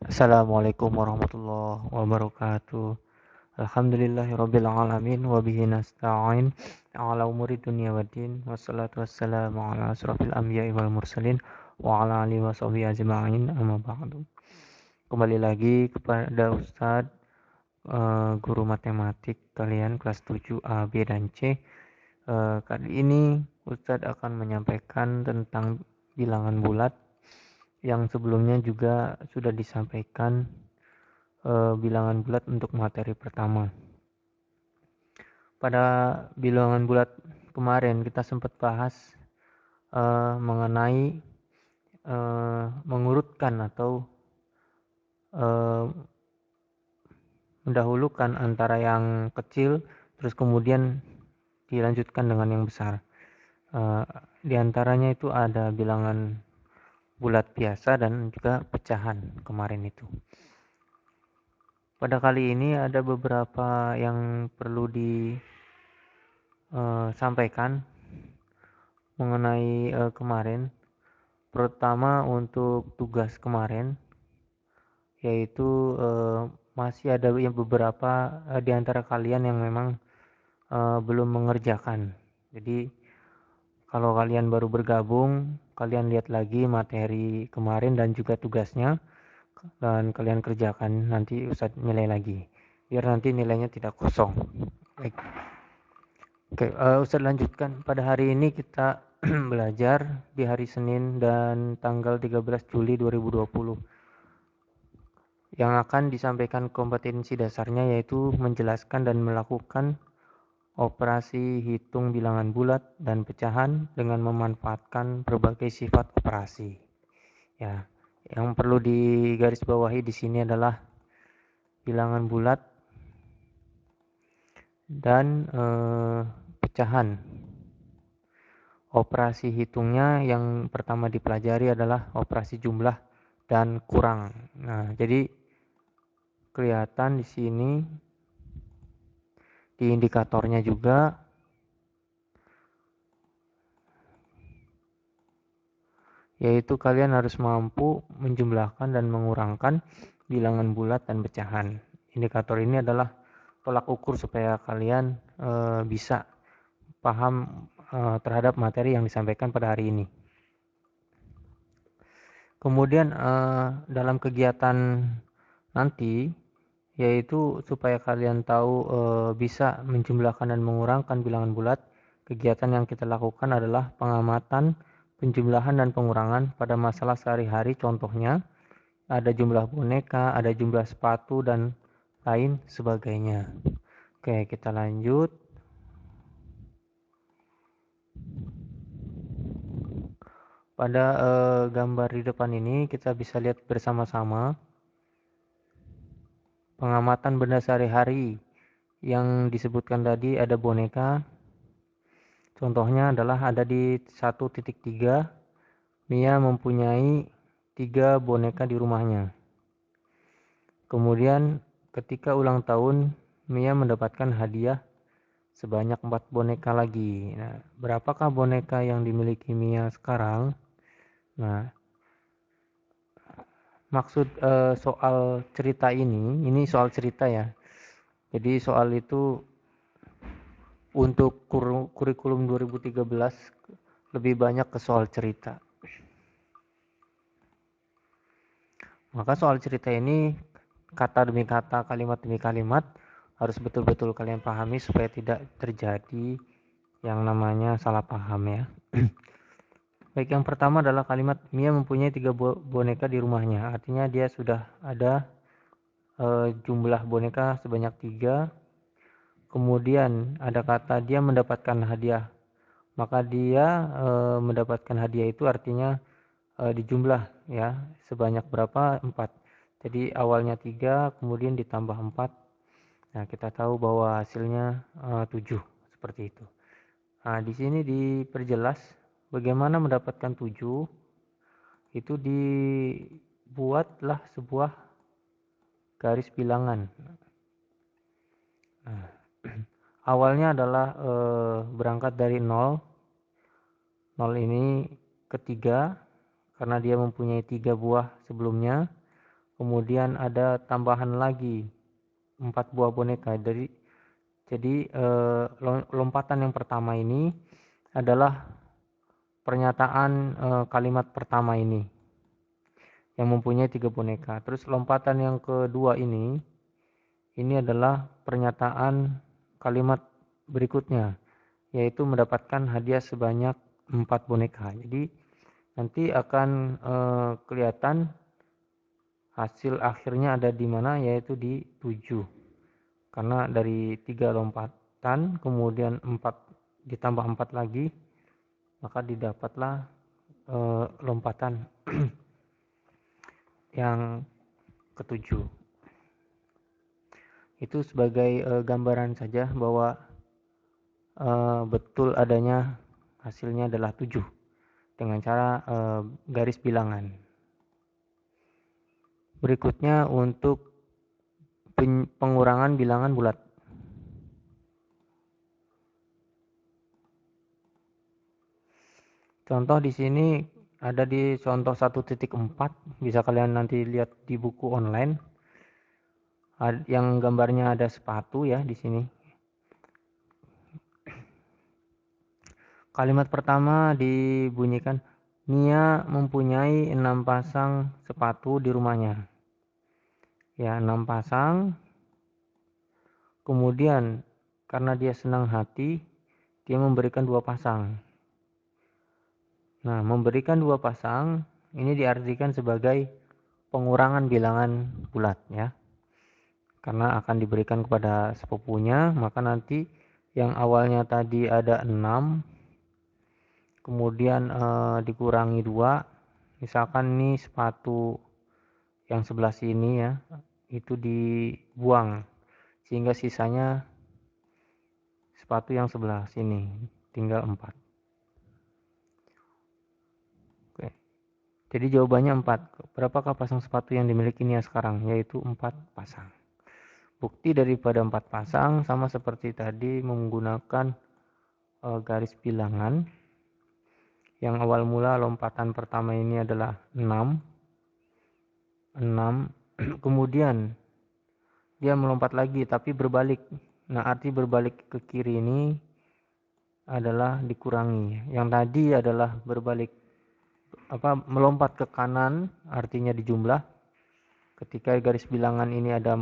Assalamualaikum warahmatullahi wabarakatuh. Alhamdulillahirabbil alamin wa bihi nasta'in ala umuri dunya waddin wassalatu wassalamu ala asrofil anbiya'i wal mursalin wa ala alihi washabihi ajma'in amma ba'du. Kembali lagi kepada Ustadz guru matematik kalian kelas 7 A, B dan C. Kali ini Ustadz akan menyampaikan tentang bilangan bulat yang sebelumnya juga sudah disampaikan bilangan bulat untuk materi pertama. Pada bilangan bulat kemarin kita sempat bahas mengenai mengurutkan atau mendahulukan antara yang kecil terus kemudian dilanjutkan dengan yang besar. Di antaranya itu ada bilangan bulat biasa dan juga pecahan kemarin itu. Pada kali ini ada beberapa yang perlu disampaikan mengenai kemarin, pertama untuk tugas kemarin, yaitu masih ada yang beberapa di antara kalian yang memang belum mengerjakan. Jadi kalau kalian baru bergabung, kalian lihat lagi materi kemarin dan juga tugasnya, dan kalian kerjakan, nanti Ustadz nilai lagi, biar nanti nilainya tidak kosong. Baik. Oke, Ustadz lanjutkan. Pada hari ini kita belajar di hari Senin dan tanggal 13 Juli 2020. Yang akan disampaikan kompetensi dasarnya yaitu menjelaskan dan melakukan operasi hitung bilangan bulat dan pecahan dengan memanfaatkan berbagai sifat operasi. Ya, yang perlu digarisbawahi di sini adalah bilangan bulat dan pecahan. Operasi hitungnya yang pertama dipelajari adalah operasi jumlah dan kurang. Nah, jadi kelihatan di sini di indikatornya juga, yaitu kalian harus mampu menjumlahkan dan mengurangkan bilangan bulat dan pecahan. Indikator ini adalah tolak ukur supaya kalian bisa paham terhadap materi yang disampaikan pada hari ini. Kemudian dalam kegiatan nanti, yaitu supaya kalian tahu bisa menjumlahkan dan mengurangkan bilangan bulat, kegiatan yang kita lakukan adalah pengamatan, penjumlahan dan pengurangan pada masalah sehari-hari. Contohnya ada jumlah boneka, ada jumlah sepatu dan lain sebagainya. Oke, kita lanjut. Pada gambar di depan ini kita bisa lihat bersama-sama pengamatan benda sehari-hari yang disebutkan tadi. Ada boneka. Contohnya adalah ada di 1.3, Mia mempunyai 3 boneka di rumahnya. Kemudian ketika ulang tahun, Mia mendapatkan hadiah sebanyak 4 boneka lagi. Nah, berapakah boneka yang dimiliki Mia sekarang? Nah, maksud soal cerita ini soal cerita ya. Jadi soal itu untuk kurikulum 2013 lebih banyak ke soal cerita. Maka soal cerita ini kata demi kata, kalimat demi kalimat harus betul-betul kalian pahami supaya tidak terjadi yang namanya salah paham ya. Baik, yang pertama adalah kalimat Mia mempunyai 3 boneka di rumahnya. Artinya dia sudah ada jumlah boneka sebanyak 3. Kemudian ada kata dia mendapatkan hadiah. Maka dia mendapatkan hadiah itu artinya dijumlah ya, sebanyak berapa? 4. Jadi awalnya 3, kemudian ditambah 4. Nah, kita tahu bahwa hasilnya 7 seperti itu. Nah, di sini diperjelas bagaimana mendapatkan 7. Itu dibuatlah sebuah garis bilangan. Nah, awalnya adalah berangkat dari 0. 0 ini ketiga karena dia mempunyai 3 buah sebelumnya. kemudian ada tambahan lagi 4 buah boneka. Jadi lompatan yang pertama ini adalah pernyataan kalimat pertama ini yang mempunyai 3 boneka. Terus lompatan yang kedua ini adalah pernyataan kalimat berikutnya, yaitu mendapatkan hadiah sebanyak 4 boneka. Jadi nanti akan kelihatan hasil akhirnya ada di mana, yaitu di 7. Karena dari 3 lompatan kemudian 4 ditambah 4 lagi, maka didapatlah lompatan yang ketujuh. Itu sebagai gambaran saja bahwa betul adanya hasilnya adalah 7 dengan cara garis bilangan. Berikutnya untuk pengurangan bilangan bulat. Contoh di sini ada di contoh 1.4, bisa kalian nanti lihat di buku online. Yang gambarnya ada sepatu ya di sini. Kalimat pertama dibunyikan, Nia mempunyai 6 pasang sepatu di rumahnya. Ya, 6 pasang. Kemudian karena dia senang hati, dia memberikan 2 pasang. Nah, memberikan 2 pasang ini diartikan sebagai pengurangan bilangan bulat ya. Karena akan diberikan kepada sepupunya, maka nanti yang awalnya tadi ada 6, kemudian dikurangi 2. Misalkan nih sepatu yang sebelah sini ya, itu dibuang, sehingga sisanya sepatu yang sebelah sini, tinggal 4. Oke. Jadi jawabannya 4. Berapakah pasang sepatu yang dimiliki Nia sekarang? Yaitu 4 pasang. Bukti daripada 4 pasang sama seperti tadi menggunakan garis bilangan. Yang awal mula lompatan pertama ini adalah 6. Kemudian dia melompat lagi tapi berbalik. Nah, arti berbalik ke kiri ini adalah dikurangi. Yang tadi adalah berbalik melompat ke kanan, artinya dijumlah. Ketika garis bilangan ini ada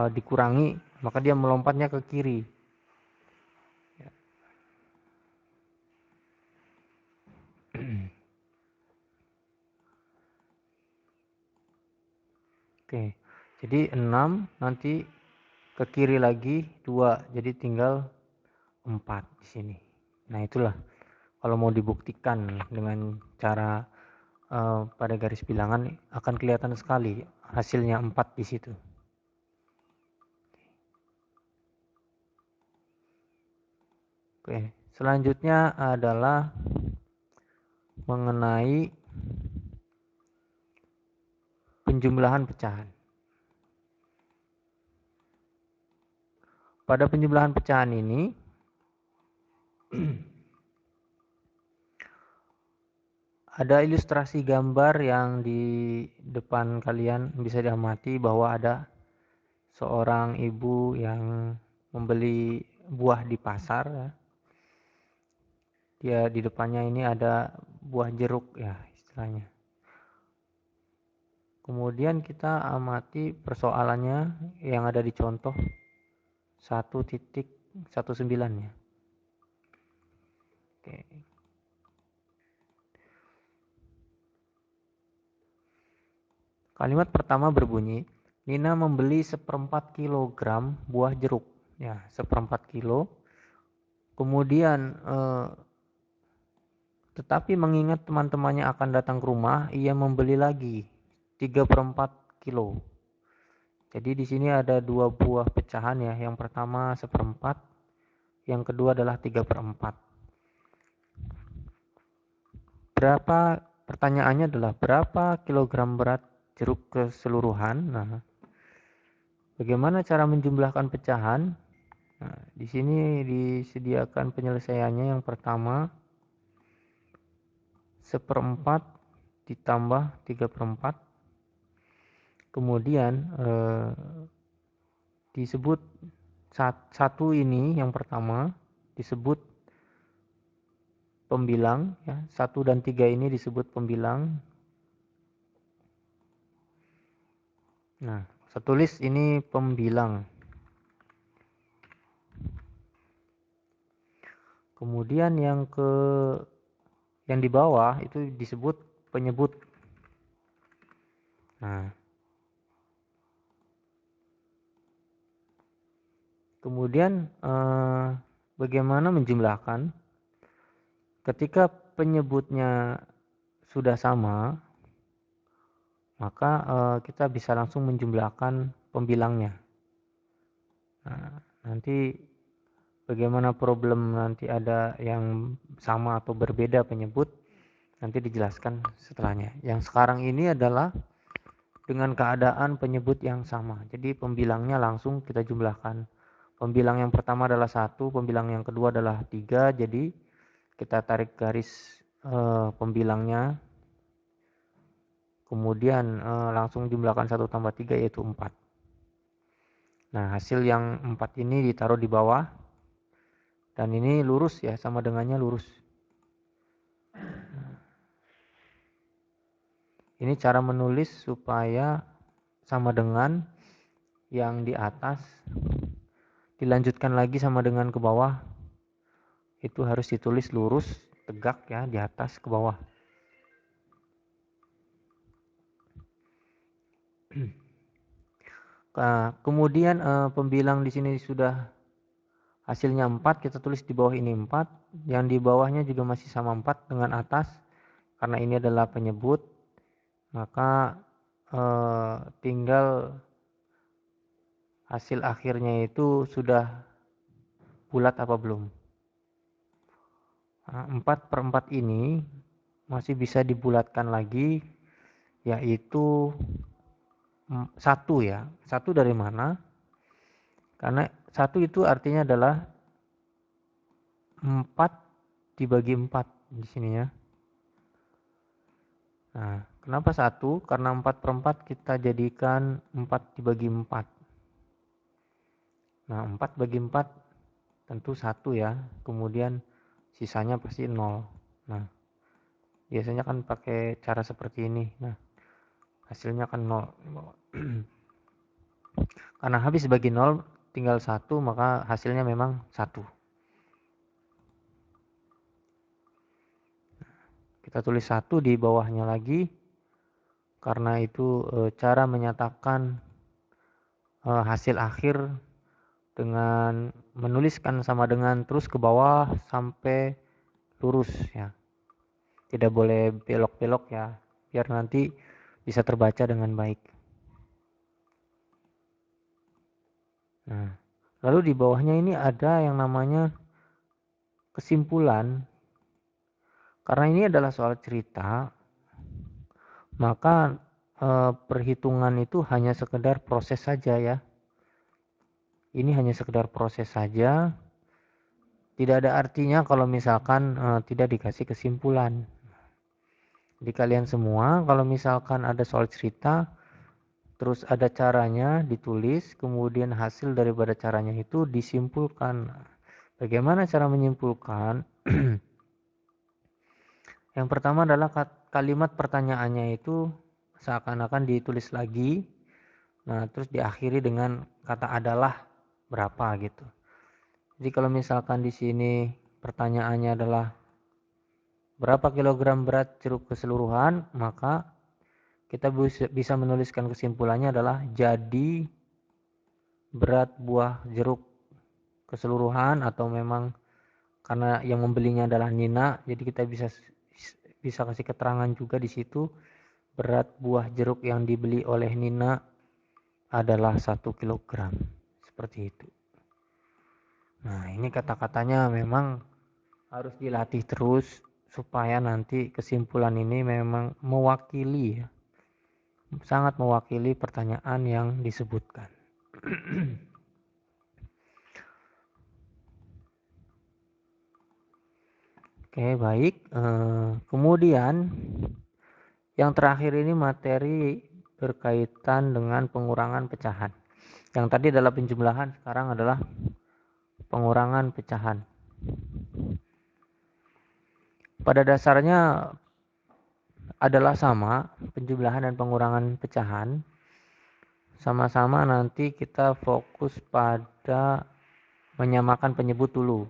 dikurangi, maka dia melompatnya ke kiri. Oke. Jadi 6 nanti ke kiri lagi 2, jadi tinggal 4 di sini. Nah, itulah kalau mau dibuktikan dengan cara pada garis bilangan akan kelihatan sekali hasilnya 4 di situ. Oke, selanjutnya adalah mengenai penjumlahan pecahan. Pada penjumlahan pecahan ini ada ilustrasi gambar yang di depan kalian bisa diamati bahwa ada seorang ibu yang membeli buah di pasar ya. Dia di depannya ini ada buah jeruk ya istilahnya. Kemudian kita amati persoalannya yang ada di contoh 1.19 ya. Oke. Kalimat pertama berbunyi, Nina membeli 1/4 kilogram buah jeruk. Ya, 1/4 kilo. Kemudian tetapi mengingat teman-temannya akan datang ke rumah, ia membeli lagi 3/4 kilo. Jadi di sini ada 2 buah pecahan ya. Yang pertama 1/4, yang kedua adalah 3/4. Pertanyaannya adalah berapa kilogram berat jeruk keseluruhan? Nah, bagaimana cara menjumlahkan pecahan? Nah, di sini disediakan penyelesaiannya. Yang pertama 1/4 ditambah 3/4. Kemudian disebut satu ini yang pertama disebut pembilang ya. 1 dan 3 ini disebut pembilang. Nah, saya tulis ini pembilang. Kemudian yang di bawah itu disebut penyebut. Nah, kemudian bagaimana menjumlahkan? Ketika penyebutnya sudah sama, maka kita bisa langsung menjumlahkan pembilangnya. Nah, nanti bagaimana problem nanti ada yang sama atau berbeda penyebut, nanti dijelaskan setelahnya. Yang sekarang ini adalah dengan keadaan penyebut yang sama. Jadi pembilangnya langsung kita jumlahkan. Pembilang yang pertama adalah 1, pembilang yang kedua adalah 3. Jadi kita tarik garis pembilangnya. Kemudian langsung jumlahkan 1 tambah 3 yaitu 4. Nah, hasil yang 4 ini ditaruh di bawah. Dan ini lurus ya, sama dengannya lurus. Ini cara menulis supaya sama dengan yang di atas. Dilanjutkan lagi sama dengan ke bawah. Itu harus ditulis lurus, tegak ya, di atas ke bawah. Nah, kemudian pembilang di sini sudah hasilnya 4, kita tulis di bawah ini 4. Yang di bawahnya juga masih sama 4 dengan atas. Karena ini adalah penyebut, maka tinggal hasil akhirnya itu sudah bulat apa belum. Nah, 4/4 ini masih bisa dibulatkan lagi, yaitu 1 ya. 1 dari mana? Karena 1 itu artinya adalah 4 dibagi 4 di sini ya. Nah, kenapa 1? Karena 4/4 kita jadikan 4 dibagi 4. Nah, 4 bagi 4 tentu 1 ya. Kemudian sisanya pasti 0. Nah, biasanya kan pakai cara seperti ini. Nah, hasilnya kan 0. Karena habis bagi 0 tinggal 1, maka hasilnya memang 1. Kita tulis 1 di bawahnya lagi. Karena itu cara menyatakan hasil akhir dengan menuliskan sama dengan terus ke bawah sampai lurus ya. Tidak boleh belok-belok ya, biar nanti bisa terbaca dengan baik. Nah, lalu di bawahnya ini ada yang namanya kesimpulan. Karena ini adalah soal cerita, maka perhitungan itu hanya sekedar proses saja ya. Ini hanya sekedar proses saja. Tidak ada artinya kalau misalkan tidak dikasih kesimpulan. Jadi kalian semua kalau misalkan ada soal cerita, terus ada caranya ditulis, kemudian hasil daripada caranya itu disimpulkan. Bagaimana cara menyimpulkan? Yang pertama adalah kalimat pertanyaannya itu seakan-akan ditulis lagi. Nah, terus diakhiri dengan kata adalah berapa gitu. Jadi kalau misalkan di sini pertanyaannya adalah berapa kilogram berat jeruk keseluruhan, maka kita bisa menuliskan kesimpulannya adalah jadi berat buah jeruk keseluruhan, atau memang karena yang membelinya adalah Nina, jadi kita bisa kasih keterangan juga di situ berat buah jeruk yang dibeli oleh Nina adalah 1 kilogram. Seperti itu. Nah, ini kata-katanya memang harus dilatih terus supaya nanti kesimpulan ini memang mewakili ya. Sangat mewakili pertanyaan yang disebutkan. Oke, baik. Kemudian yang terakhir ini materi berkaitan dengan pengurangan pecahan. Yang tadi adalah penjumlahan, sekarang adalah pengurangan pecahan. Pada dasarnya adalah sama, penjumlahan dan pengurangan pecahan. Sama-sama nanti kita fokus pada menyamakan penyebut dulu.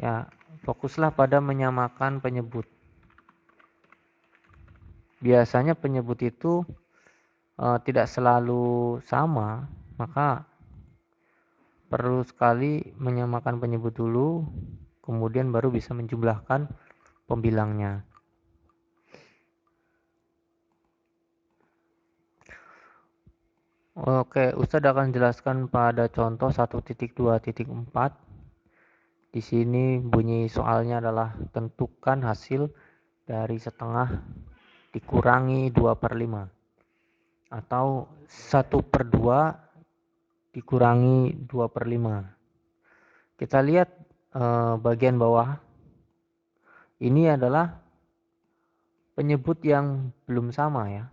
Ya, fokuslah pada menyamakan penyebut. Biasanya penyebut itu tidak selalu sama, maka perlu sekali menyamakan penyebut dulu, kemudian baru bisa menjumlahkan pembilangnya. Oke, Ustadz akan jelaskan pada contoh 1.2.4. Di sini bunyi soalnya adalah tentukan hasil dari setengah dikurangi 2/5 atau 1/2 dikurangi 2/5. Kita lihat bagian bawah. Ini adalah penyebut yang belum sama ya.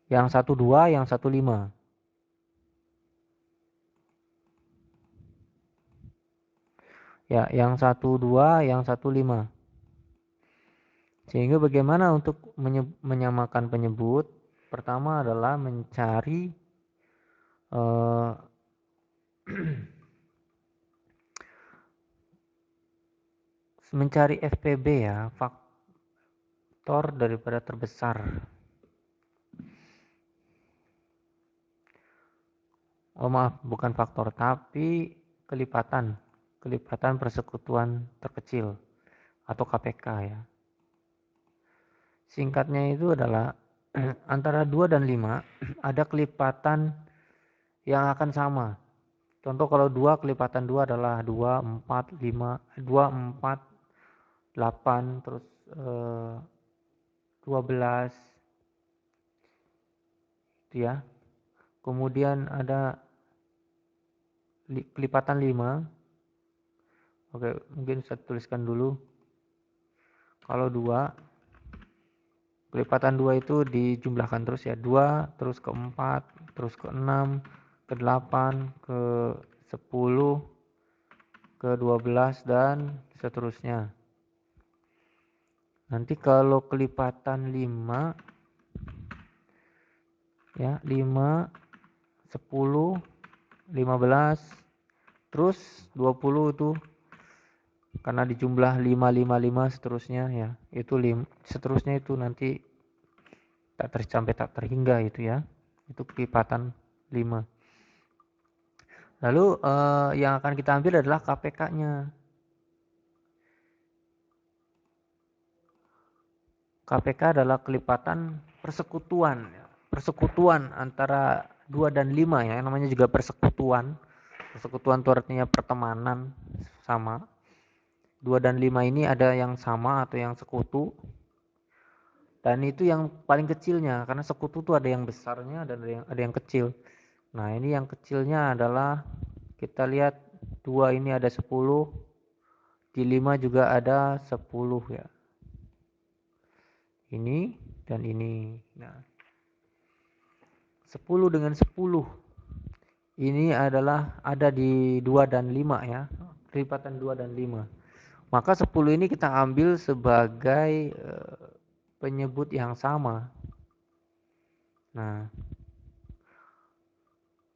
Yang 1/2, yang 1/5. Ya, yang 1/2, yang 1/5. Sehingga bagaimana untuk menyamakan penyebut? Pertama adalah mencari mencari FPB ya, faktor daripada terbesar. Oh maaf, bukan faktor, tapi kelipatan persekutuan terkecil atau KPK ya. Singkatnya itu adalah antara 2 dan 5 ada kelipatan yang akan sama. Contoh kalau 2, kelipatan 2 adalah 2, 4, 5, 2, 4, 8, terus 12 itu ya. Kemudian ada kelipatan 5. Oke, mungkin saya tuliskan dulu. Kalau 2, kelipatan 2 itu dijumlahkan terus ya. 2, terus ke 4, terus ke 6, ke 8, ke 10, ke 12, dan seterusnya. Nanti kalau kelipatan 5, ya 5, 10, 15, terus 20 itu karena dijumlah 5, 5, 5 seterusnya ya. Itu seterusnya itu nanti sampai tak terhingga itu ya. Itu kelipatan 5. Lalu yang akan kita ambil adalah KPK-nya. KPK adalah kelipatan persekutuan ya. Persekutuan antara 2 dan 5 ya. Yang namanya juga persekutuan. Persekutuan itu artinya pertemanan sama. 2 dan 5 ini ada yang sama atau yang sekutu. Dan itu yang paling kecilnya, karena sekutu itu ada yang besarnya dan ada yang kecil. Nah, ini yang kecilnya adalah kita lihat 2 ini ada 10, di 5 juga ada 10 ya. Ini dan ini. Nah, 10 dengan 10 ini adalah ada di 2 dan 5 ya. Kelipatan 2 dan 5. Maka 10 ini kita ambil sebagai penyebut yang sama. Nah,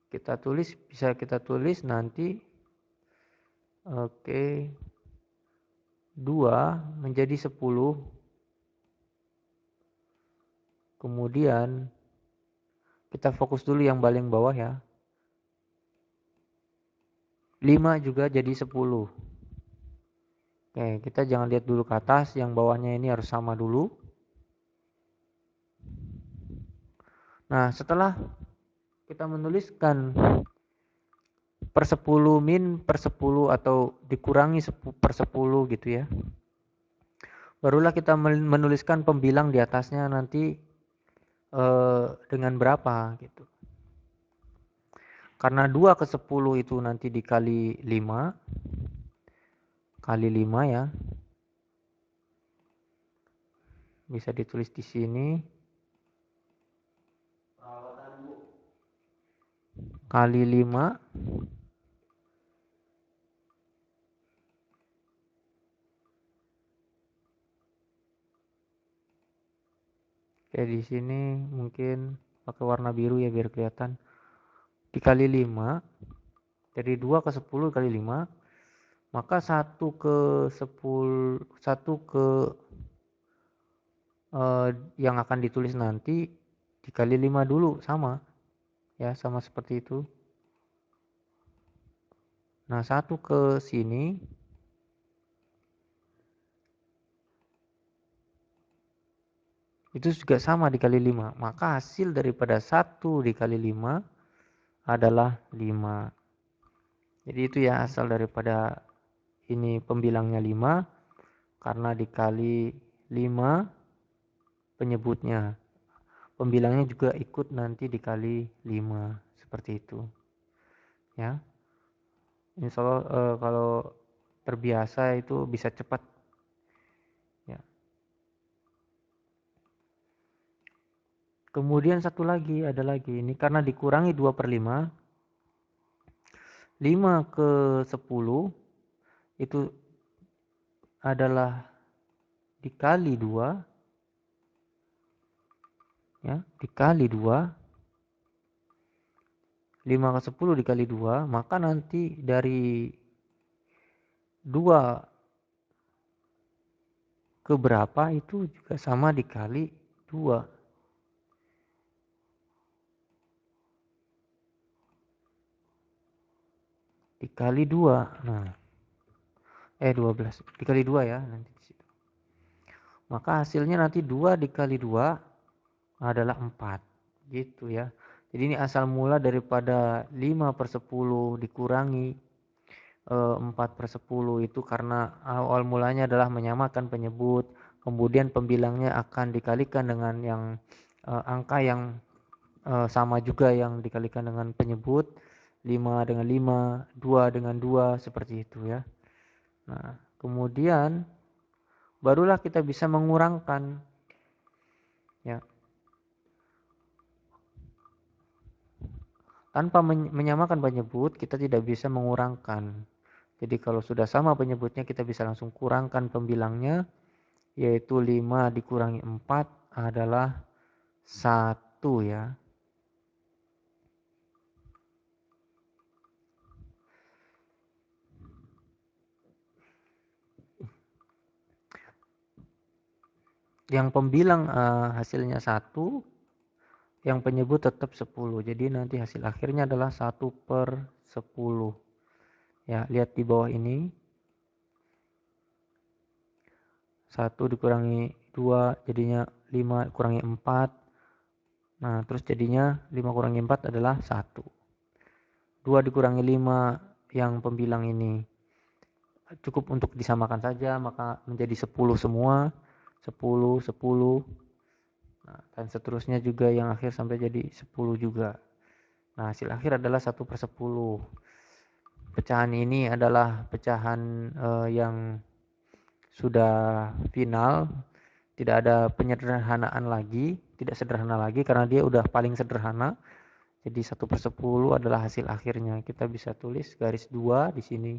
bisa kita tulis nanti 2 menjadi 10. Kemudian kita fokus dulu yang paling bawah ya. 5 juga jadi 10. Oke, kita jangan lihat dulu ke atas, yang bawahnya ini harus sama dulu. Nah, setelah kita menuliskan per 10 min per 10 atau dikurangi per 10 gitu ya. Barulah kita menuliskan pembilang di atasnya nanti dengan berapa gitu. Karena 2 ke 10 itu nanti dikali 5 kali 5 ya. bisa ditulis di sini kali 5 kayak di sini mungkin pakai warna biru ya biar kelihatan, dikali 5 dari 2 ke 10 kali 5, maka 1 ke 10 1 ke yang akan ditulis nanti dikali 5 dulu, sama ya, sama seperti itu. Nah 1 ke sini itu juga sama dikali 5, maka hasil daripada 1 dikali 5 adalah 5. Jadi itu ya asal daripada ini pembilangnya 5 karena dikali 5 penyebutnya. Pembilangnya juga ikut nanti dikali 5 seperti itu. Ya. Insya Allah kalau terbiasa itu bisa cepat. Ya. Kemudian satu lagi, ada lagi ini karena dikurangi 2/5, 5 ke 10 itu adalah dikali 2, ya, dikali 2, 5 ke 10 dikali 2, maka nanti dari 2 ke berapa itu juga sama dikali 2. Dikali 2. Nah, 12 dikali 2 ya nanti di situ. Maka hasilnya nanti 2 dikali 2 adalah 4. Gitu ya. Jadi ini asal mula daripada 5/10 dikurangi 4/10 itu karena awal mulanya adalah menyamakan penyebut, kemudian pembilangnya akan dikalikan dengan yang angka yang sama juga yang dikalikan dengan penyebut, 5 dengan 5, 2 dengan 2, seperti itu ya. Nah, kemudian barulah kita bisa mengurangkan ya. Tanpa menyamakan penyebut kita tidak bisa mengurangkan. Jadi kalau sudah sama penyebutnya kita bisa langsung kurangkan pembilangnya, yaitu 5 dikurangi 4 adalah 1 ya. Yang pembilang hasilnya 1, yang penyebut tetap 10. Jadi nanti hasil akhirnya adalah 1/10. Ya, lihat di bawah ini. 1 dikurangi 2 jadinya 5 kurangi 4. Nah, terus jadinya 5 kurangi 4 adalah 1. 2 dikurangi 5 yang pembilang ini cukup untuk disamakan saja, maka menjadi 10 semua. 10, 10. Nah, dan seterusnya juga yang akhir sampai jadi 10 juga. Nah, hasil akhir adalah 1/10. Pecahan ini adalah pecahan yang sudah final, tidak ada penyederhanaan lagi, tidak sederhana lagi karena dia udah paling sederhana. Jadi 1/10 adalah hasil akhirnya. Kita bisa tulis garis 2 di sini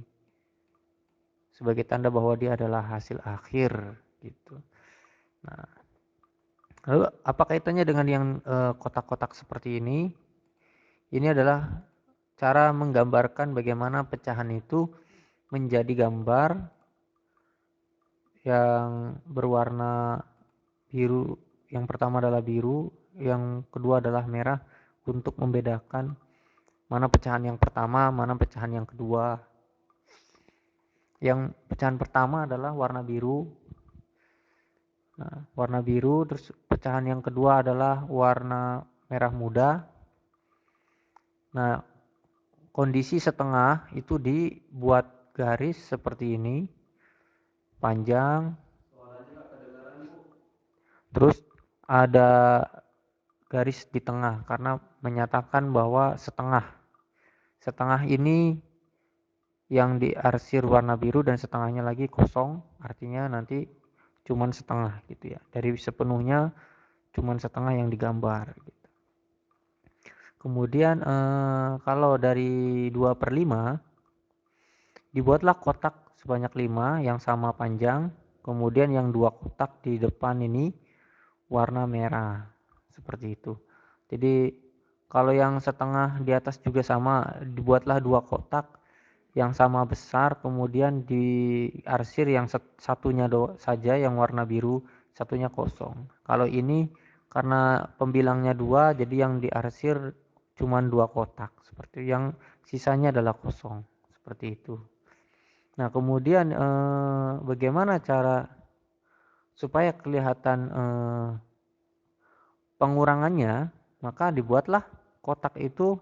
sebagai tanda bahwa dia adalah hasil akhir gitu. Nah, lalu apa kaitannya dengan yang kotak-kotak seperti ini? Ini adalah cara menggambarkan bagaimana pecahan itu menjadi gambar yang berwarna biru. Yang pertama adalah biru, yang kedua adalah merah untuk membedakan mana pecahan yang pertama, mana pecahan yang kedua. Yang pecahan pertama adalah warna biru. Nah, warna biru, terus pecahan yang kedua adalah warna merah muda. Nah, kondisi setengah itu dibuat garis seperti ini, panjang. Terus ada garis di tengah karena menyatakan bahwa setengah ini yang diarsir warna biru dan setengahnya lagi kosong, artinya nanti cuman setengah gitu ya. Dari sepenuhnya cuman setengah yang digambar gitu. Kemudian kalau dari 2/5 dibuatlah kotak sebanyak 5 yang sama panjang, kemudian yang 2 kotak di depan ini warna merah seperti itu. Jadi kalau yang setengah di atas juga sama, dibuatlah 2 kotak yang sama besar, kemudian diarsir yang satunya saja yang warna biru, satunya kosong. Kalau ini karena pembilangnya 2, jadi yang diarsir cuma 2 kotak, seperti yang sisanya adalah kosong, seperti itu. Nah, kemudian bagaimana cara supaya kelihatan pengurangannya, maka dibuatlah kotak itu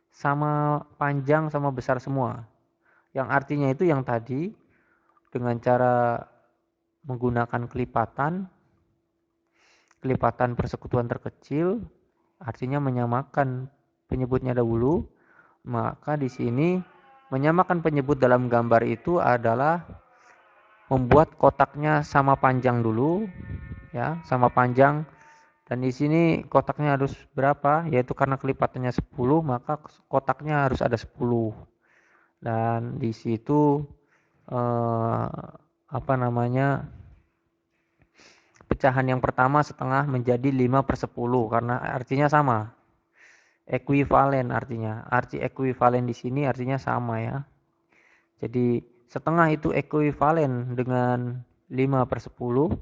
sama panjang sama besar semua. Yang artinya itu yang tadi dengan cara menggunakan kelipatan persekutuan terkecil, artinya menyamakan penyebutnya dahulu, maka di sini menyamakan penyebut dalam gambar itu adalah membuat kotaknya sama panjang dulu, ya, sama panjang. Dan di sini kotaknya harus berapa? Yaitu karena kelipatannya 10, maka kotaknya harus ada 10. Dan di situ apa namanya? Pecahan yang pertama setengah menjadi 5/10 karena artinya sama. Ekuivalen artinya. Arti ekuivalen di sini artinya sama ya. Jadi setengah itu ekuivalen dengan 5/10.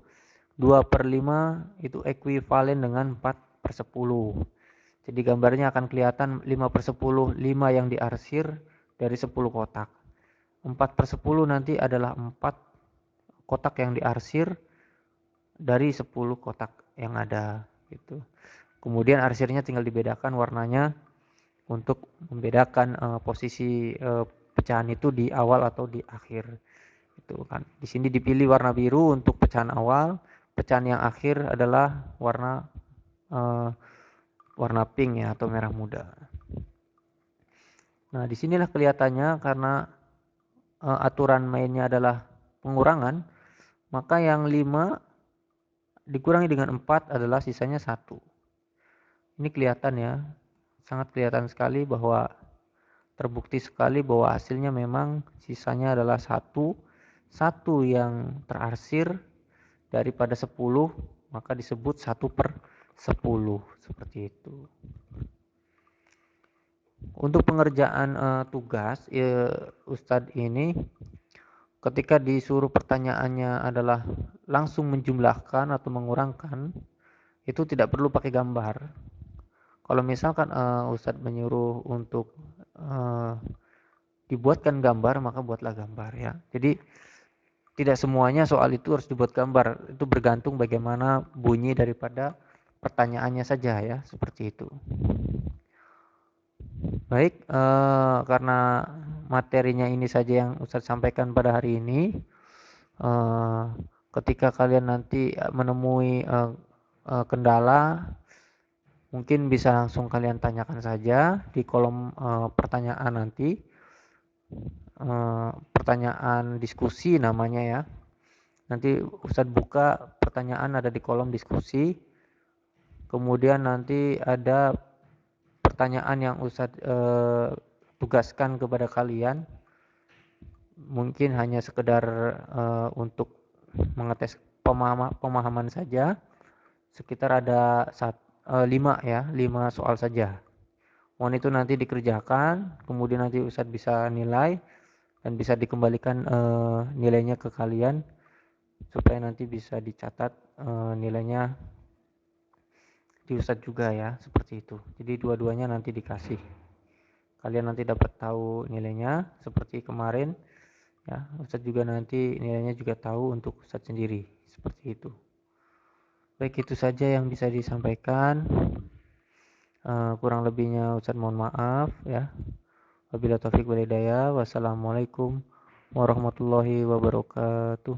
2/5 itu ekuivalen dengan 4/10. Jadi gambarnya akan kelihatan 5/10, 5 yang diarsir dari 10 kotak. 4/10 nanti adalah 4 kotak yang diarsir dari 10 kotak yang ada gitu. Kemudian arsirnya tinggal dibedakan warnanya untuk membedakan posisi pecahan itu di awal atau di akhir. Itu kan. Di sini dipilih warna biru untuk pecahan awal, pecahan yang akhir adalah warna pink ya atau merah muda. Nah, disinilah kelihatannya karena aturan mainnya adalah pengurangan, maka yang 5 dikurangi dengan 4 adalah sisanya 1. Ini kelihatan ya, sangat kelihatan sekali bahwa terbukti sekali bahwa hasilnya memang sisanya adalah 1. 1 yang terarsir daripada 10, maka disebut 1/10 seperti itu. Untuk pengerjaan tugas Ustadz ini ketika disuruh pertanyaannya adalah langsung menjumlahkan atau mengurangkan, itu tidak perlu pakai gambar. Kalau misalkan Ustadz menyuruh untuk dibuatkan gambar, maka buatlah gambar ya. Jadi tidak semuanya soal itu harus dibuat gambar. Itu bergantung bagaimana bunyi daripada pertanyaannya saja ya, seperti itu. Baik, karena materinya ini saja yang Ustadz sampaikan pada hari ini. Ketika kalian nanti menemui kendala, mungkin bisa langsung kalian tanyakan saja di kolom pertanyaan nanti. Pertanyaan diskusi namanya ya. Nanti Ustadz buka pertanyaan ada di kolom diskusi. Kemudian nanti ada pertanyaan yang Ustadz tugaskan kepada kalian. Mungkin hanya sekedar untuk mengetes pemahaman saja. Sekitar ada 5 soal saja. Mohon itu nanti dikerjakan, kemudian nanti Ustadz bisa nilai dan bisa dikembalikan nilainya ke kalian supaya nanti bisa dicatat nilainya di Ustadz juga ya, seperti itu. Jadi dua-duanya nanti dikasih. Kalian nanti dapat tahu nilainya seperti kemarin ya. Ustadz juga nanti nilainya juga tahu untuk Ustadz sendiri, seperti itu. Baik, itu saja yang bisa disampaikan. Kurang lebihnya Ustadz mohon maaf ya. Wabillahi taufiq wal hidayah. Wassalamualaikum warahmatullahi wabarakatuh.